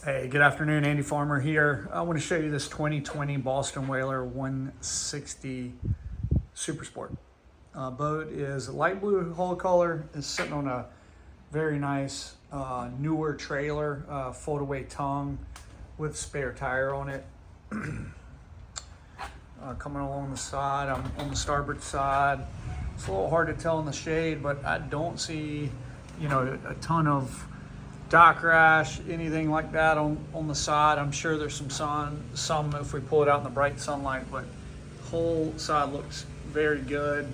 Hey, good afternoon, Andy Farmer here. I want to show you this 2020 Boston Whaler 160 Super Sport. Boat is light blue hull color, is sitting on a very nice newer trailer, fold-away tongue with spare tire on it. Coming along the side, I'm on the starboard side. It's a little hard to tell in the shade, but I don't see, a ton of dock rash, anything like that on the side. I'm sure there's some if we pull it out in the bright sunlight, but the whole side looks very good.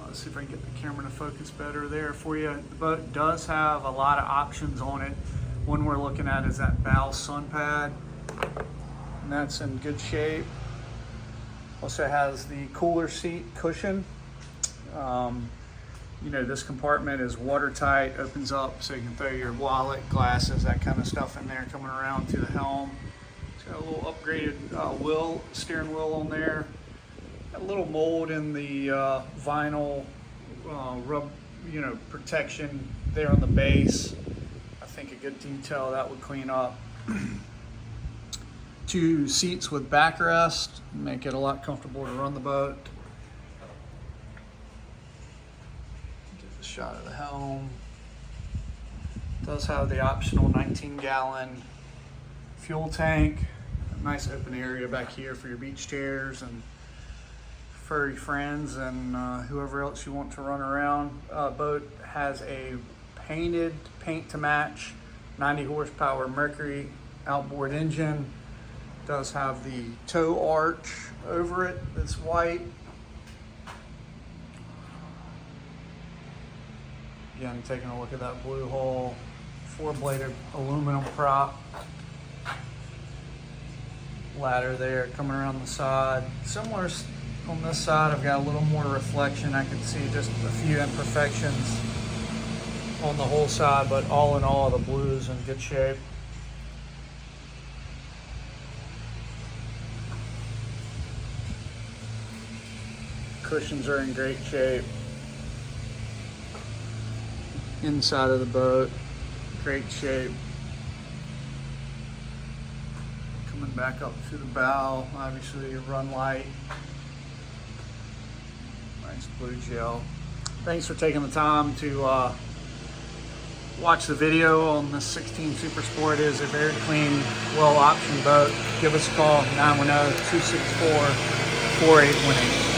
Let's see if I can get the camera to focus better there for you. The boat does have a lot of options on it. One we're looking at is that bow sun pad, and that's in good shape. Also has the cooler seat cushion. This compartment is watertight, opens up so you can throw your wallet, glasses, that kind of stuff in there coming around to the helm. It's got a little upgraded steering wheel on there. Got a little mold in the vinyl rub, protection there on the base. I think a good detail that would clean up. 2 seats with backrest, make it a lot comfortable to run the boat. Shot of the helm. It does have the optional 19-gallon fuel tank. A nice open area back here for your beach chairs and furry friends and whoever else you want to run around. Boat has a paint to match 90 horsepower Mercury outboard engine. Does have the tow arch over it that's white. Again, taking a look at that blue hull, 4-bladed aluminum prop. Ladder there coming around the side. Similar on this side, I've got a little more reflection. I can see just a few imperfections on the whole side, but all in all, the blue is in good shape. Cushions are in great shape. Inside of the boat, great shape. Coming back up to the bow, obviously run light. Nice blue gel. Thanks for taking the time to watch the video on this 16 Super Sport. It is a very clean, well-optioned boat. Give us a call, 910-264-4818.